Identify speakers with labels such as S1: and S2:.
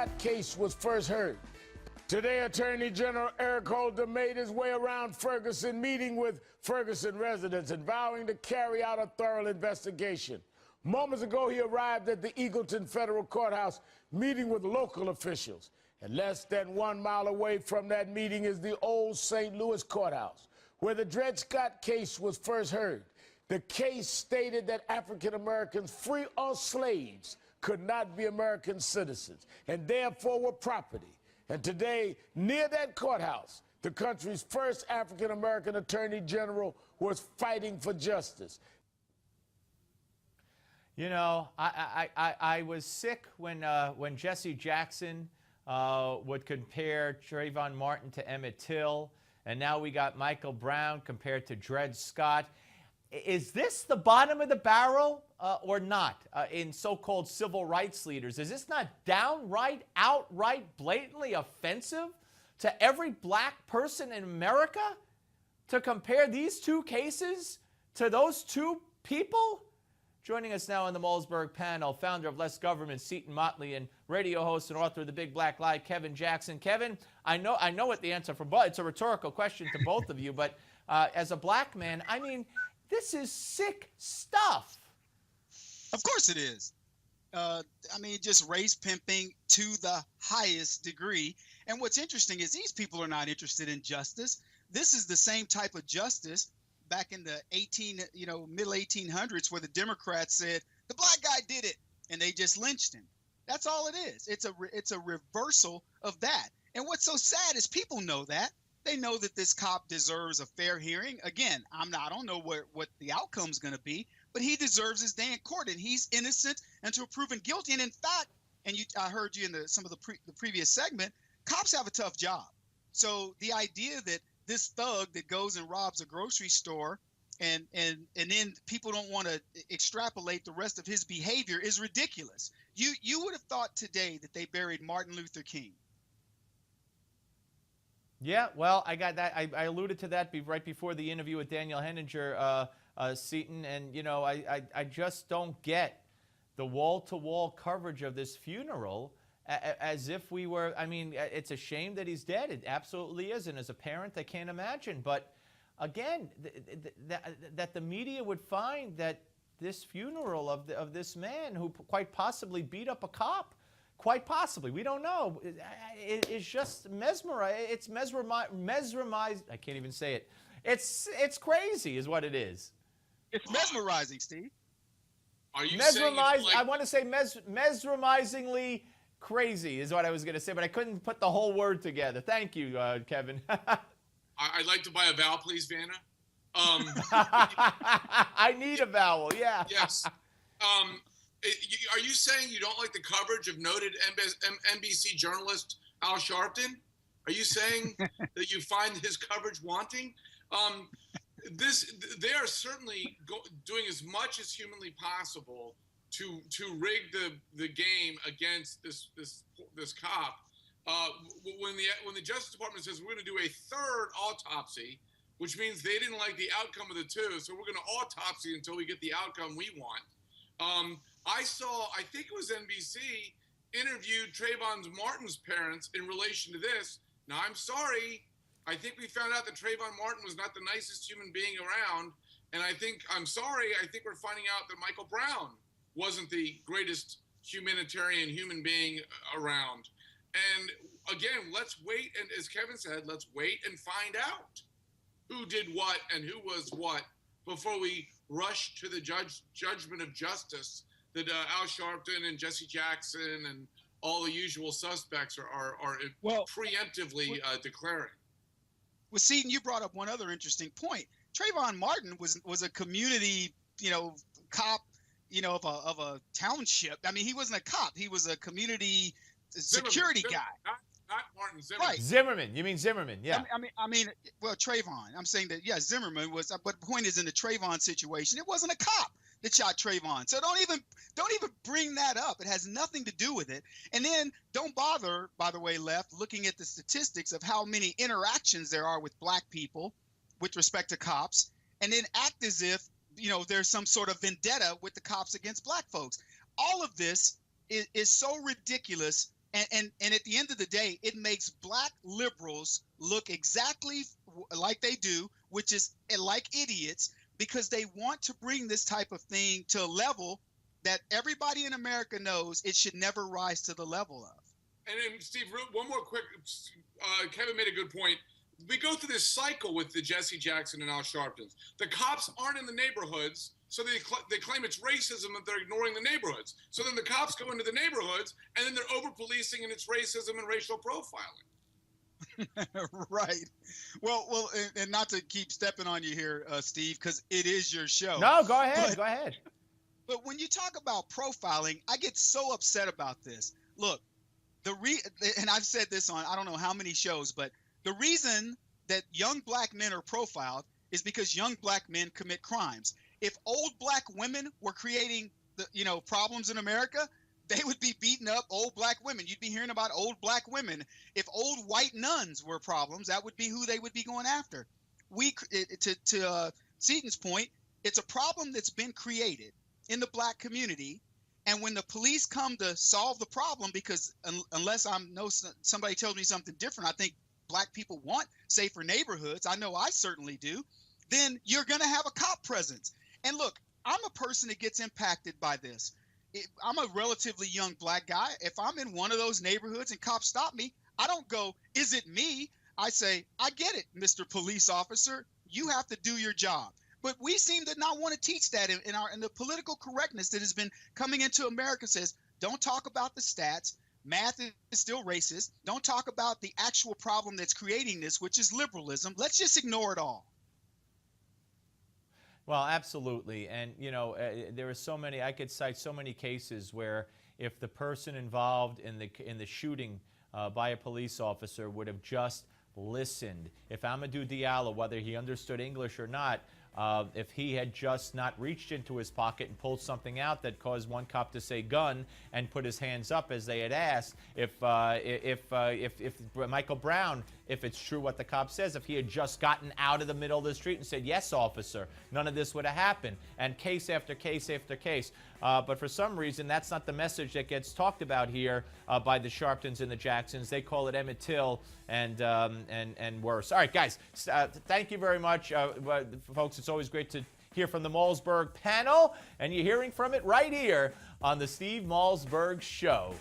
S1: Scott case was first heard. Today, Attorney General Eric Holder made his way around Ferguson, meeting with Ferguson residents and vowing to carry out a thorough investigation. Moments ago, he arrived at the Eagleton Federal Courthouse, meeting with local officials. And less than 1 mile away from that meeting is the old St. Louis Courthouse, where the Dred Scott case was first heard. The case stated that African Americans, free or slaves, could not be American citizens and therefore were property. And today, near that courthouse, the country's first African American Attorney General was fighting for justice.
S2: You know, I was sick when Jesse Jackson would compare Trayvon Martin to Emmett Till, and now we got Michael Brown compared to Dred Scott. Is this the bottom of the barrel or not in so-called civil rights leaders? Is this not downright, outright, blatantly offensive to every black person in America to compare these two cases to those two people? Joining us now on the Malzberg panel, founder of Less Government, Seton Motley, and radio host and author of The Big Black Lie, Kevin Jackson. Kevin, I know what the answer for, but it's a rhetorical question to both of you, but as a black man, I mean, this is sick stuff.
S3: Of course it is. I mean, just race pimping to the highest degree. And what's interesting is these people are not interested in justice. This is the same type of justice back in the middle 1800s, where the Democrats said the black guy did it and they just lynched him. That's all it is. It's a reversal of that. And what's so sad is people know that. They know that this cop deserves a fair hearing. Again, I don't know what the outcome's going to be, but he deserves his day in court, and he's innocent until proven guilty. And in fact, I heard you in some of the previous segment, cops have a tough job. So the idea that this thug that goes and robs a grocery store and then people don't want to extrapolate the rest of his behavior is ridiculous. You would have thought today that they buried Martin Luther King.
S2: Yeah, well, I got that. I alluded to that right before the interview with Daniel Henninger, Seton, and you know, I just don't get the wall-to-wall coverage of this funeral as if we were. I mean, it's a shame that he's dead. It absolutely is, and as a parent, I can't imagine. But again, that the media would find that this funeral of this man who quite possibly beat up a cop. Quite possibly. We don't know. It's just mesmerized. It's mesmerized. I can't even say it. It's crazy is what it is.
S3: It's mesmerizing, Steve.
S4: Are you
S2: mesmerized? I want to say mesmerizingly crazy is what I was going to say, but I couldn't put the whole word together. Thank you, Kevin.
S4: I'd like to buy a vowel, please, Vanna.
S2: I need a vowel, yeah.
S4: Yes. Are you saying you don't like the coverage of noted NBC journalist Al Sharpton? Are you saying that you find his coverage wanting? They are certainly doing as much as humanly possible to rig the game against this cop. When the Justice Department says we're going to do a third autopsy, which means they didn't like the outcome of the two, so we're going to autopsy until we get the outcome we want. I think it was NBC, interviewed Trayvon Martin's parents in relation to this. Now, I'm sorry. I think we found out that Trayvon Martin was not the nicest human being around. And I'm sorry, I think we're finding out that Michael Brown wasn't the greatest humanitarian human being around. And again, let's wait. And as Kevin said, let's wait and find out who did what and who was what before we rush to the judgment of justice that Al Sharpton and Jesse Jackson and all the usual suspects are preemptively declaring.
S3: Well, Seton, you brought up one other interesting point. Trayvon Martin was a community, cop, of a township. I mean, he wasn't a cop. He was a community security guy.
S4: Not Martin, Zimmerman.
S2: Right. Zimmerman. You mean Zimmerman? Yeah.
S3: I mean, well, Trayvon. I'm saying that, yeah, Zimmerman was. But the point is, in the Trayvon situation, it wasn't a cop that shot Trayvon. So don't even bring that up. It has nothing to do with it. And then don't bother, by the way, left, looking at the statistics of how many interactions there are with black people with respect to cops, and then act as if there's some sort of vendetta with the cops against black folks. All of this is so ridiculous And at the end of the day, it makes black liberals look exactly like they do, which is like idiots, because they want to bring this type of thing to a level that everybody in America knows it should never rise to the level of.
S4: And then, Steve, one more quick. Kevin made a good point. We go through this cycle with the Jesse Jackson and Al Sharptons. The cops aren't in the neighborhoods, so they claim it's racism that they're ignoring the neighborhoods. So then the cops go into the neighborhoods, and then they're over-policing, and it's racism and racial profiling.
S3: Right. Well, and not to keep stepping on you here, Steve, because it is your show.
S2: No, go ahead. Go ahead.
S3: But when you talk about profiling, I get so upset about this. Look, and I've said this on I don't know how many shows, but the reason that young black men are profiled is because young black men commit crimes. If old black women were creating the problems in America, they would be beating up old black women. You'd be hearing about old black women. If old white nuns were problems, that would be who they would be going after. To Seton's point, it's a problem that's been created in the black community. And when the police come to solve the problem, because unless somebody tells me something different, I think black people want safer neighborhoods. I know I certainly do. Then you're going to have a cop presence. And look, I'm a person that gets impacted by this. I'm a relatively young black guy. If I'm in one of those neighborhoods and cops stop me, I don't go, is it me? I say, I get it, Mr. Police Officer. You have to do your job. But we seem to not want to teach that in the political correctness that has been coming into America says, don't talk about the stats. Math is still racist. Don't talk about the actual problem that's creating this, which is liberalism. Let's just ignore it all.
S2: Well, absolutely. And, there are so many, I could cite so many cases where if the person involved in the shooting by a police officer would have just listened, if Amadou Diallo, whether he understood English or not, if he had just not reached into his pocket and pulled something out that caused one cop to say gun and put his hands up as they had asked, if Michael Brown, if it's true what the cop says, if he had just gotten out of the middle of the street and said, yes, officer, none of this would have happened. And case after case after case. But for some reason, that's not the message that gets talked about here by the Sharptons and the Jacksons. They call it Emmett Till and worse. All right, guys, thank you very much, folks. It's always great to hear from the Malzberg panel, and you're hearing from it right here on the Steve Malzberg Show.